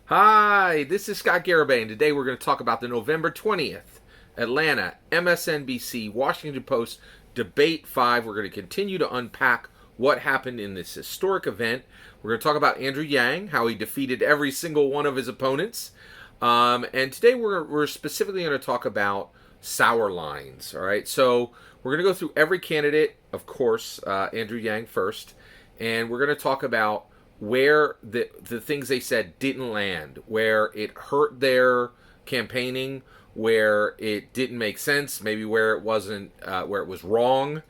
Hi, this is Scott Garibay, and today we're going to talk about the November 20th Atlanta MSNBC Washington Post Debate 5. We're going to continue to unpack what happened in this historic event. We're going to talk about Andrew Yang, how he defeated every single one of his opponents. And today we're specifically going to talk about sour lines. All right, so we're going to go through every candidate, of course, Andrew Yang first, and we're going to talk about where the things they said didn't land, where it hurt their campaigning, where it didn't make sense, maybe where it wasn't, where it was wrong.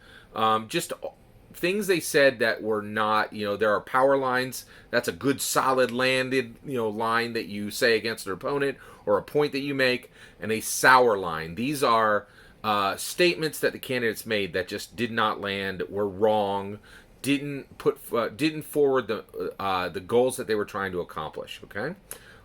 Just things they said that were not, there are power lines. That's a good solid landed, line that you say against an opponent or a point that you make, and a sour line. These are statements that the candidates made that just did not land, were wrong, didn't forward the goals that they were trying to accomplish. Okay,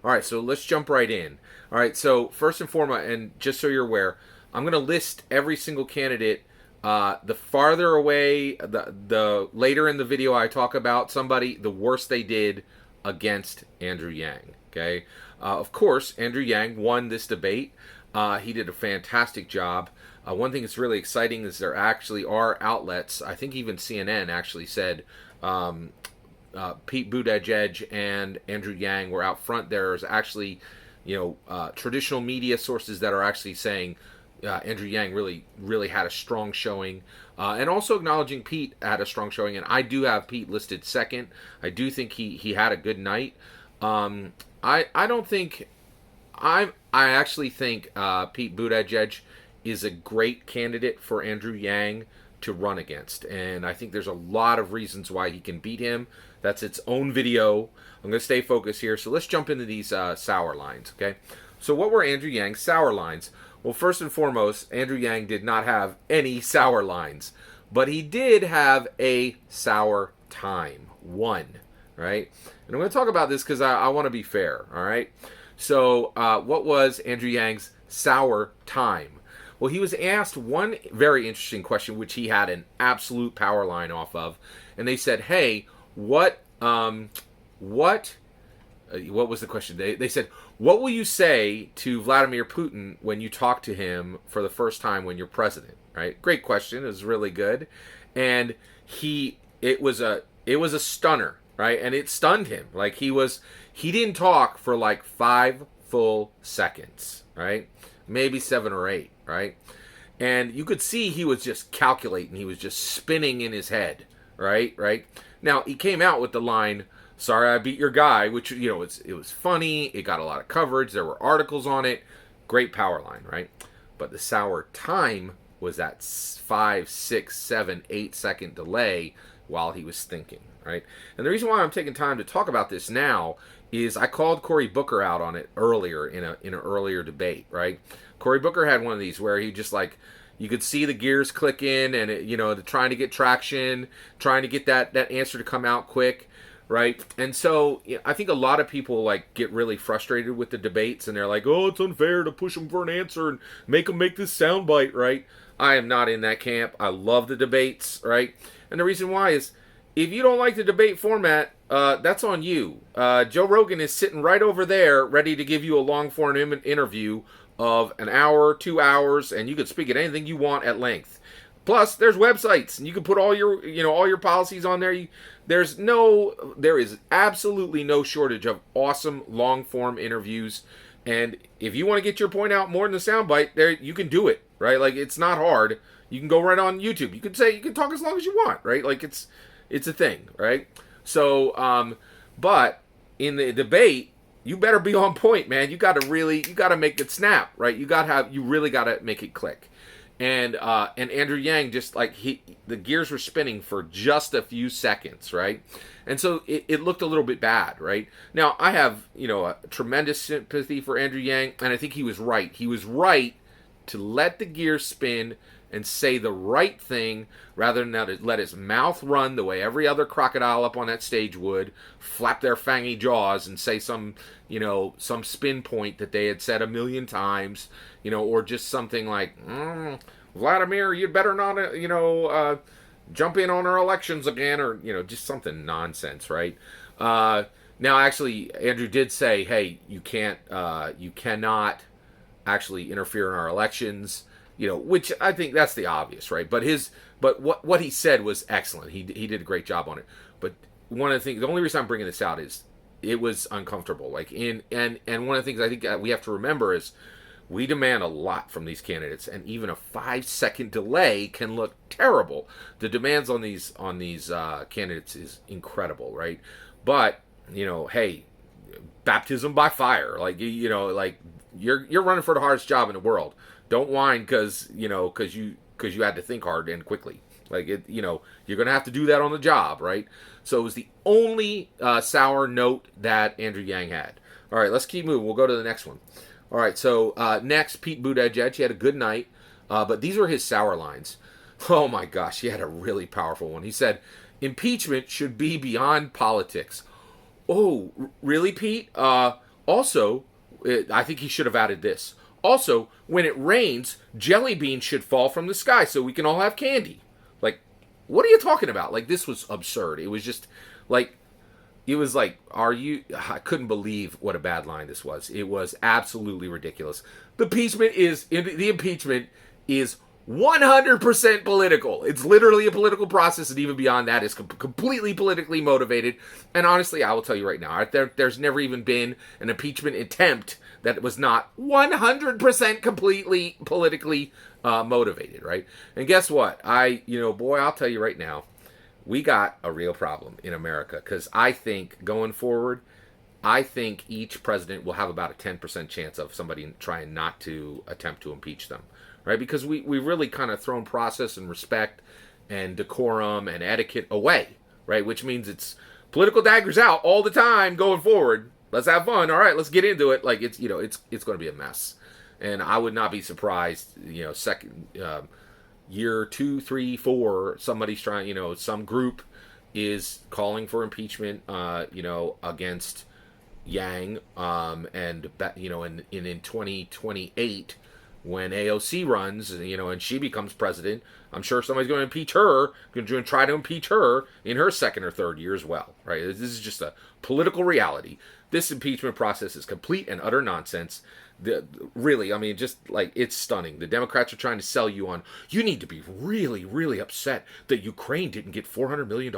all right. So let's jump right in. All right. So first and foremost, and just so you're aware, I'm going to list every single candidate. The farther away, the later in the video I talk about somebody, the worse they did against Andrew Yang. Okay. Of course, Andrew Yang won this debate. He did a fantastic job. One thing that's really exciting is there actually are outlets. I think even CNN actually said Pete Buttigieg and Andrew Yang were out front. There's actually, traditional media sources that are actually saying Andrew Yang really had a strong showing, and also acknowledging Pete had a strong showing. And I do have Pete listed second. I do think he had a good night. I actually think Pete Buttigieg is a great candidate for Andrew Yang to run against. And I think there's a lot of reasons why he can beat him. That's its own video. I'm going to stay focused here. So let's jump into these sour lines, okay? So what were Andrew Yang's sour lines? Well, first and foremost, Andrew Yang did not have any sour lines. But he did have a sour time. One, right? And I'm going to talk about this because I want to be fair, all right? So what was Andrew Yang's sour time? Well, he was asked one very interesting question, which he had an absolute power line off of. And they said, hey, what was the question? They said, what will you say to Vladimir Putin when you talk to him for the first time when you're president? Right? Great question. It was really good. And it was a stunner, right? And it stunned him. Like he didn't talk for like 5 full seconds, right? Maybe 7 or 8, right? And you could see he was just calculating. He was just spinning in his head, right? Now, he came out with the line, sorry I beat your guy, which, it was funny. It got a lot of coverage. There were articles on it. Great power line, right? But the sour time was that 5, 6, 7, 8 second delay while he was thinking, right? And the reason why I'm taking time to talk about this now is I called Cory Booker out on it earlier in an earlier debate, right? Cory Booker had one of these where he just like, you could see the gears clicking and trying to get traction, trying to get that answer to come out quick, right? And so I think a lot of people like get really frustrated with the debates and they're like, oh, it's unfair to push them for an answer and make them make this soundbite, right? I am not in that camp. I love the debates, right? And the reason why is if you don't like the debate format, that's on you. Joe Rogan is sitting right over there ready to give you a long-form interview of an hour, 2 hours, and you can speak at anything you want at length. Plus, there's websites, and you can put all your policies on there. There is absolutely no shortage of awesome long-form interviews. And if you want to get your point out more than the soundbite, there you can do it, right? Like it's not hard. You can go right on YouTube. You can talk as long as you want, right? Like it's a thing, right? So, but in the debate, you better be on point, man. You got to make it snap, right? You really got to make it click. And Andrew Yang just like the gears were spinning for just a few seconds, right? And so it looked a little bit bad, right? Now I have a tremendous sympathy for Andrew Yang, and I think he was right. He was right to let the gears spin and say the right thing rather than let his mouth run the way every other crocodile up on that stage would, flap their fangy jaws and say some spin point that they had said a million times, or just something like, Vladimir, you'd better not, jump in on our elections again, or, just something nonsense, right? Now, actually, Andrew did say, "Hey, you cannot actually interfere in our elections." Which I think that's the obvious, right? But what he said was excellent. He did a great job on it. But one of the things, the only reason I'm bringing this out is it was uncomfortable. And one of the things I think we have to remember is we demand a lot from these candidates, and even a 5-second delay can look terrible. The demands on these candidates is incredible, right? But hey, baptism by fire, like you're running for the hardest job in the world. Don't whine because you had to think hard and quickly. You're gonna have to do that on the job, right? So it was the only sour note that Andrew Yang had. All right, let's keep moving. We'll go to the next one. All right, so next, Pete Buttigieg. He had a good night, but these were his sour lines. Oh my gosh, he had a really powerful one. He said, "Impeachment should be beyond politics." Oh, really, Pete? Also, I think he should have added this. Also, when it rains, jelly beans should fall from the sky so we can all have candy. Like, what are you talking about? Like, this was absurd. It was just, like, I couldn't believe what a bad line this was. It was absolutely ridiculous. The impeachment is 100% political. It's literally a political process, and even beyond that, it's completely politically motivated. And honestly, I will tell you right now, there's never even been an impeachment attempt that was not 100% completely politically motivated, right? And guess what? I'll tell you right now, we got a real problem in America, because I think going forward, each president will have about a 10% chance of somebody trying not to attempt to impeach them, right? Because we really kind of thrown process and respect and decorum and etiquette away, right? Which means it's political daggers out all the time going forward. Let's have fun. All right, let's get into it. Like, it's going to be a mess. And I would not be surprised, second year 2, 3, 4, somebody's trying, some group is calling for impeachment, against Yang, and in 2028, when AOC runs, and she becomes president, I'm sure somebody's going to impeach her, going to try to impeach her in her second or third year as well, right? This is just a political reality. This impeachment process is complete and utter nonsense. It's stunning. The Democrats are trying to sell you on, you need to be really, really upset that Ukraine didn't get $400 million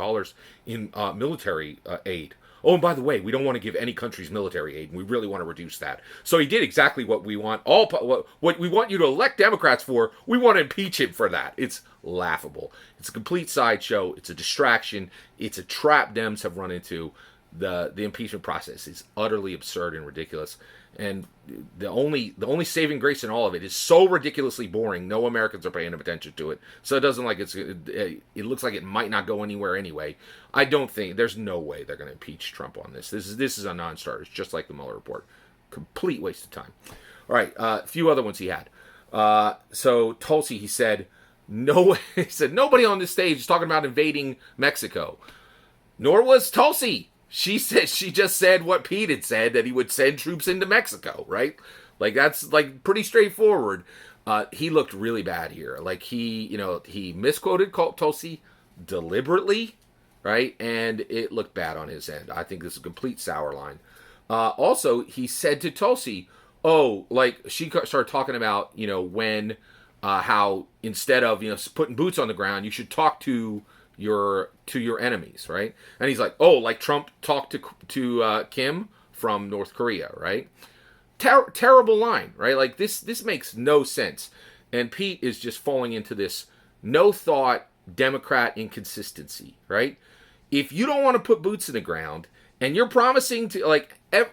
in military aid. Oh, and by the way, we don't want to give any countries military aid, and we really want to reduce that. So he did exactly what we want. What we want you to elect Democrats for, we want to impeach him for that. It's laughable. It's a complete sideshow. It's a distraction. It's a trap Dems have run into. The impeachment process is utterly absurd and ridiculous. And the only saving grace in all of it is so ridiculously boring, no Americans are paying attention to it. So it looks like it might not go anywhere anyway. I don't think, there's no way they're going to impeach Trump on this. This is a non-starter. It's just like the Mueller report. Complete waste of time. All right, a few other ones he had. So Tulsi, he said nobody on this stage is talking about invading Mexico. Nor was Tulsi. She just said what Pete had said, that he would send troops into Mexico, right? Like, that's like pretty straightforward. He looked really bad here. Like, he misquoted Tulsi deliberately, right? And it looked bad on his end. I think this is a complete sour line. Also, he said to Tulsi, she started talking about, when, how instead of, putting boots on the ground, you should talk to your enemies, right? And he's like, like Trump talked to Kim from North Korea, right? Terrible line, right? Like, this makes no sense. And Pete is just falling into this no thought Democrat inconsistency, right? If you don't want to put boots in the ground, and you're promising to,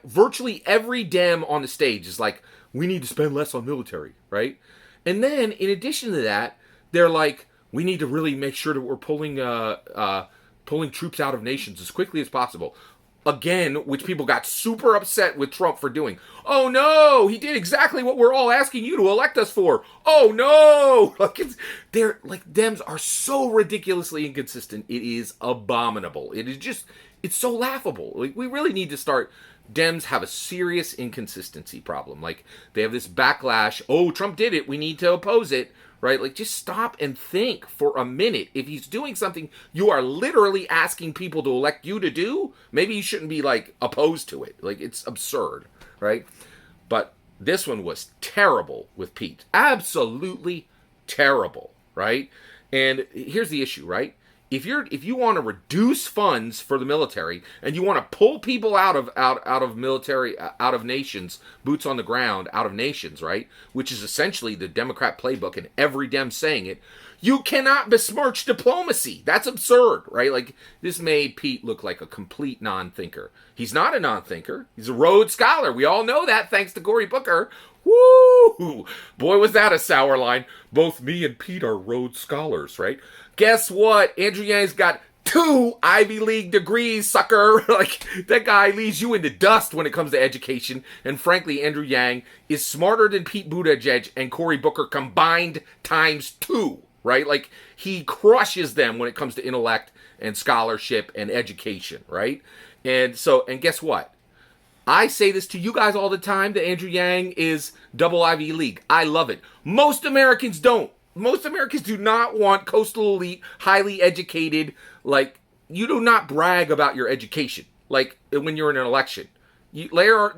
virtually every Dem on the stage is like, we need to spend less on military, right? And then in addition to that, they're like, we need to really make sure that we're pulling troops out of nations as quickly as possible. Again, which people got super upset with Trump for doing. Oh no, he did exactly what we're all asking you to elect us for. Oh no, Dems are so ridiculously inconsistent. It is abominable. It is just it's so laughable. Like, we really need to start. Dems have a serious inconsistency problem. Like, they have this backlash. Oh, Trump did it. We need to oppose it. Right? Like, just stop and think for a minute. If he's doing something you are literally asking people to elect you to do, maybe you shouldn't be, like, opposed to it. Like, it's absurd. Right? But this one was terrible with Pete. Absolutely terrible. Right? And here's the issue, right? If you want to reduce funds for the military and you want to pull people out of military, out of nations, boots on the ground, out of nations, right? Which is essentially the Democrat playbook, and every Dem saying it. You cannot besmirch diplomacy. That's absurd, right? Like, this made Pete look like a complete non-thinker. He's not a non-thinker. He's a Rhodes Scholar. We all know that, thanks to Cory Booker. Woo! Boy, was that a sour line. Both me and Pete are Rhodes Scholars, right? Guess what? Andrew Yang's got 2 Ivy League degrees, sucker. Like, that guy leaves you in the dust when it comes to education. And frankly, Andrew Yang is smarter than Pete Buttigieg and Cory Booker combined times 2, right? Like, he crushes them when it comes to intellect and scholarship and education, right? And guess what? I say this to you guys all the time, that Andrew Yang is double Ivy League. I love it. Most Americans don't. Most Americans do not want coastal elite, highly educated, like, you do not brag about your education, like, when you're in an election. There are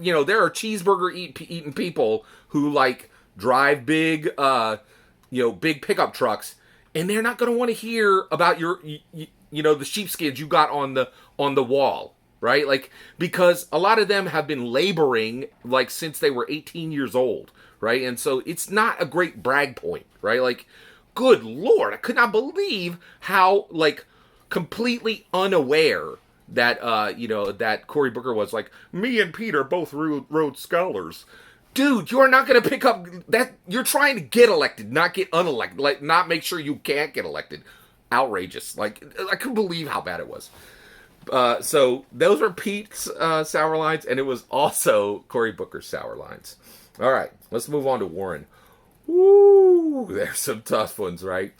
cheeseburger eating people who, like, drive big, big pickup trucks, and they're not going to want to hear about your, the sheepskins you got on the wall, right? Like, because a lot of them have been laboring, like, since they were 18 years old. Right? And so it's not a great brag point, right? Like, good Lord, I could not believe how, like, completely unaware that, that Cory Booker was. Like, me and Pete are both Rhodes Scholars. Dude, you are not going to pick up that. You're trying to get elected, not get unelected. Like, not make sure you can't get elected. Outrageous. Like, I couldn't believe how bad it was. So those were Pete's sour lines, and it was also Cory Booker's sour lines. All right, let's move on to Warren. Woo, there's some tough ones, right?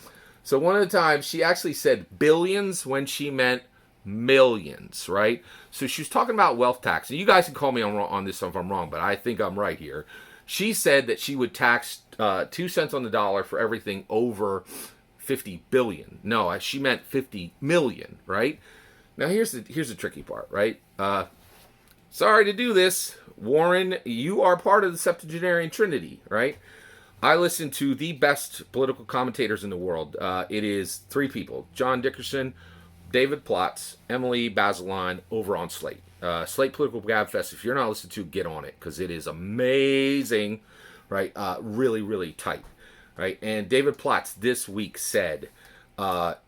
So one of the times she actually said billions when she meant millions, right? So she was talking about wealth tax. And you guys can call me on this if I'm wrong, but I think I'm right here. She said that she would tax 2 cents on the dollar for everything over 50 billion. No, she meant 50 million, right? Now here's the tricky part, right? Sorry to do this, Warren, you are part of the septuagenarian trinity, right? I listen to the best political commentators in the world. It is 3 people: John Dickerson, David Plotz, Emily Bazelon, over on Slate. Slate Political Gabfest. If you're not listening to, get on it, because it is amazing, right? Really, really tight, right? And David Plotz this week said,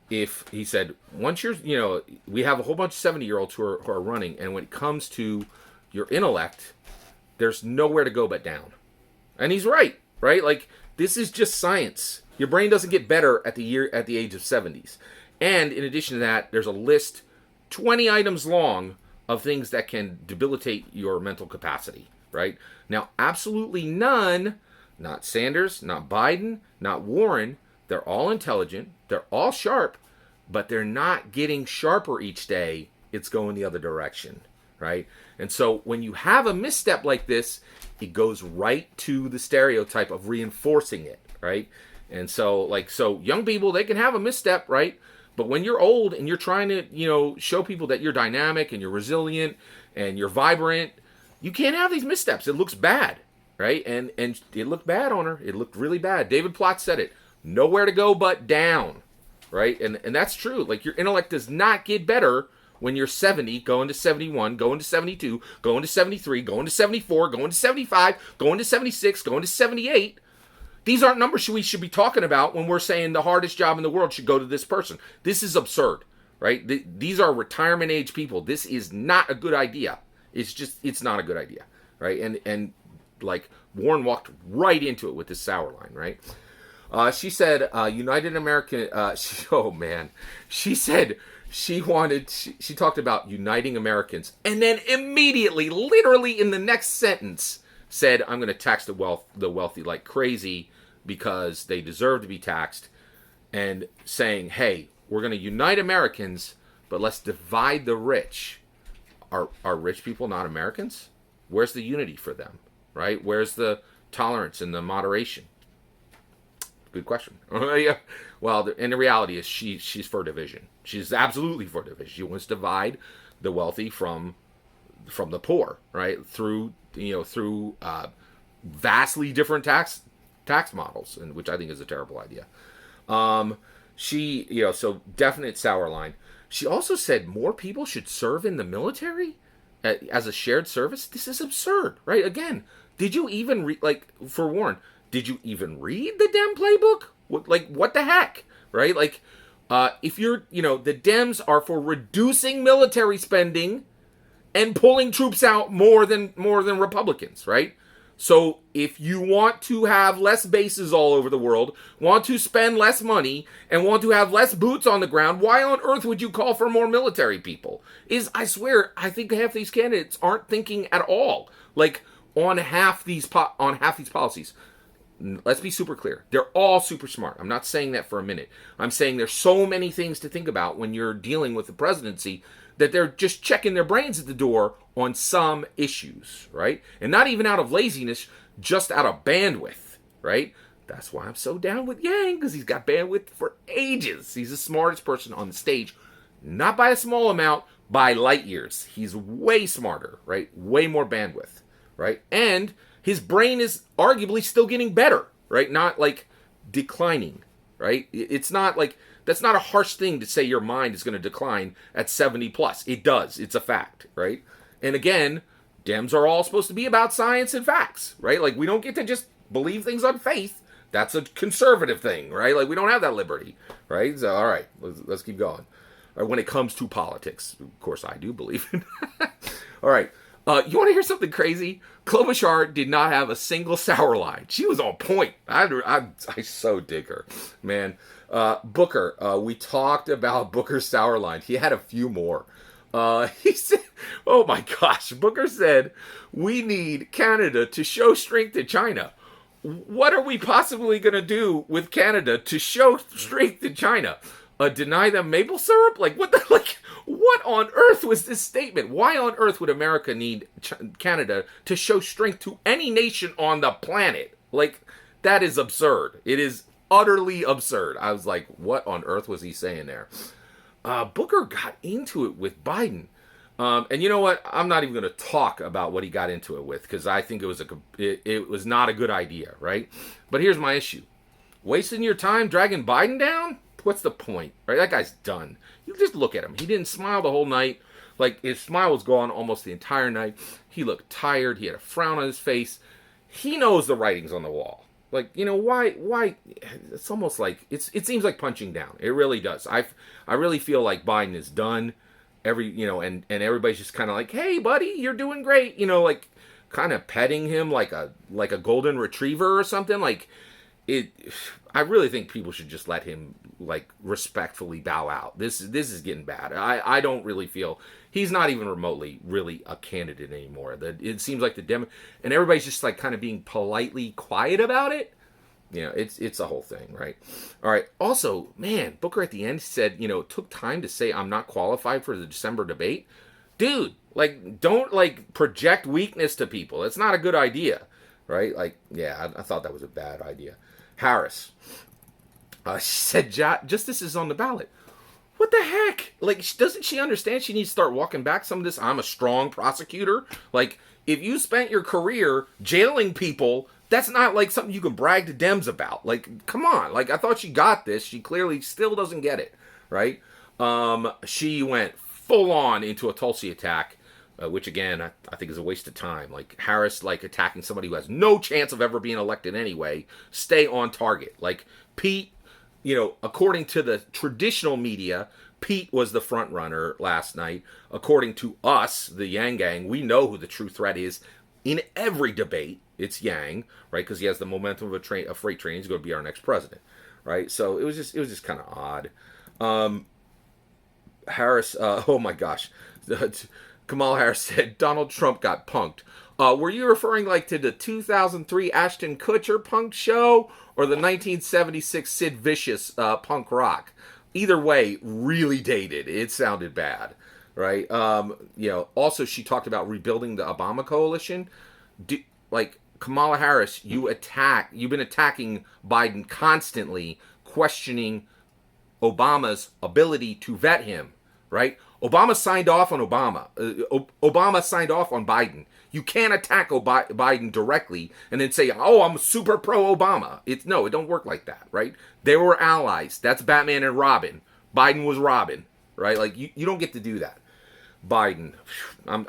he said, once you're, we have a whole bunch of 70-year-olds who are running, and when it comes to your intellect, there's nowhere to go but down. And he's right? Like, this is just science. Your brain doesn't get better at the age of 70s. And in addition to that, there's a list 20 items long of things that can debilitate your mental capacity, right? Now, absolutely none, not Sanders, not Biden, not Warren, they're all intelligent, they're all sharp, but they're not getting sharper each day. It's going the other direction, right? And so when you have a misstep like this, it goes right to the stereotype of reinforcing it, right? And so young people, they can have a misstep, right? But when you're old and you're trying to, show people that you're dynamic and you're resilient and you're vibrant, you can't have these missteps. It looks bad, right? And it looked bad on her. It looked really bad. David Plotz said it. Nowhere to go but down, right? And that's true. Like, your intellect does not get better when you're 70, going to 71, going to 72, going to 73, going to 74, going to 75, going to 76, going to 78. These aren't numbers we should be talking about when we're saying the hardest job in the world should go to this person. This is absurd, right? These are retirement age people. This is not a good idea. It's not a good idea, right? And like, Warren walked right into it with this sour line, right? She said, United American, she said she talked about uniting Americans, and then immediately, literally in the next sentence, said, I'm going to tax the wealthy like crazy because they deserve to be taxed, and saying, hey, we're going to unite Americans, but let's divide the rich. are rich people not Americans? Where's the unity for them, right? Where's the tolerance and the moderation? Good question. Yeah. Well, and the reality is she's for division. She's absolutely for division. She wants to divide the wealthy from the poor, right? Through vastly different tax models, and which I think is a terrible idea. So definite sour line. She also said more people should serve in the military as a shared service. This is absurd, right? Again, did you even read, for Warren, did you even read the Dem playbook? What the heck, right? If you're, the Dems are for reducing military spending and pulling troops out more than Republicans, right? So if you want to have less bases all over the world, want to spend less money, and want to have less boots on the ground, why on earth would you call for more military people? I swear, I think half these candidates aren't thinking at all, on half these policies. Let's be super clear. They're all super smart. I'm not saying that for a minute. I'm saying there's so many things to think about when you're dealing with the presidency that they're just checking their brains at the door on some issues, right? And not even out of laziness, just out of bandwidth, right? That's why I'm so down with Yang, because he's got bandwidth for ages. He's the smartest person on the stage, not by a small amount, by light years. He's way smarter, right? Way more bandwidth, right? And his brain is arguably still getting better, right? Not declining, right? It's not that's not a harsh thing to say your mind is going to decline at 70 plus. It does. It's a fact, right? And again, Dems are all supposed to be about science and facts, right? We don't get to just believe things on faith. That's a conservative thing, right? We don't have that liberty, right? So, all right, let's keep going. All right, when it comes to politics, of course, I do believe in all right. You want to hear something crazy? Klobuchar did not have a single sour line. She was on point. I so dig her, man. Booker, we talked about Booker's sour line. He had a few more. He said, oh my gosh, Booker said, we need Canada to show strength to China. What are we possibly going to do with Canada to show strength to China? Deny them maple syrup? What on earth was this statement? Why on earth would America need Canada to show strength to any nation on the planet? That is absurd. It is utterly absurd. I was like, what on earth was he saying there? Booker got into it with Biden. And you know what? I'm not even going to talk about what he got into it with, because I think it was not a good idea, right? But here's my issue. Wasting your time dragging Biden down? What's the point, right? That guy's done. You just look at him. He didn't smile the whole night. His smile was gone almost the entire night. He looked tired. He had a frown on his face. He knows the writing's on the wall. Why? It's almost it seems like punching down. It really does. I really feel like Biden is done. And everybody's just kind of hey, buddy, you're doing great. Kind of petting him like a golden retriever or something. I really think people should just let him respectfully bow out. This is getting bad. I don't really feel he's not even remotely really a candidate anymore. It seems like and everybody's just kind of being politely quiet about it. It's a whole thing, right? All right. Also, man, Booker at the end said, it took time to say I'm not qualified for the December debate. Dude, don't project weakness to people. It's not a good idea, right? I thought that was a bad idea. Harris, she said justice is on the ballot. What the heck? Doesn't she understand she needs to start walking back some of this? I'm a strong prosecutor. If you spent your career jailing people, that's not something you can brag to Dems about. Come on. I thought she got this. She clearly still doesn't get it, right? She went full on into a Tulsi attack, which again, I think is a waste of time. Harris, attacking somebody who has no chance of ever being elected anyway. Stay on target. Pete, according to the traditional media, Pete was the front runner last night. According to us, the Yang Gang, we know who the true threat is in every debate. It's Yang, right? Because he has the momentum of a freight train. He's going to be our next president, right? So it was just kind of odd. Harris, oh my gosh. Kamala Harris said Donald Trump got punked. Were you referring to the 2003 Ashton Kutcher punk show or the 1976 Sid Vicious punk rock? Either way, really dated. It sounded bad. right? Also she talked about rebuilding the Obama coalition. Like Kamala Harris, you've been attacking Biden constantly, questioning Obama's ability to vet him, right? Obama signed off on Obama signed off on Biden. You can't attack Biden directly and then say, "Oh, I'm super pro Obama." It don't work like that, right? They were allies. That's Batman and Robin. Biden was Robin, right? Like you don't get to do that. Biden, I'm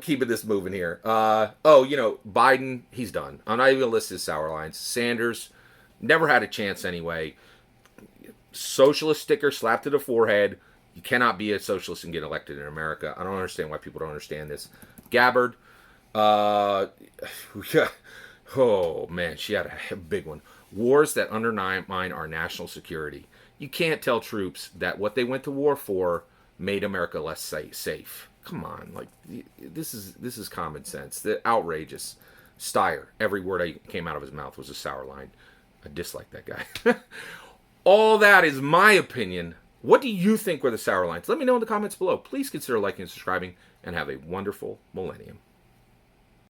keeping this moving here. Biden, he's done. I'm not even gonna list his sour lines. Sanders, never had a chance anyway. Socialist sticker slapped to the forehead. You cannot be a socialist and get elected in America. I don't understand why people don't understand this. Gabbard, oh man, she had a big one. Wars that undermine our national security. You can't tell troops that what they went to war for made America less safe. Come on, like this is common sense. The outrageous. Steyer, every word that came out of his mouth was a sour line. I dislike that guy. All that is my opinion. What do you think were the sour lines? Let me know in the comments below. Please consider liking and subscribing, and have a wonderful millennium.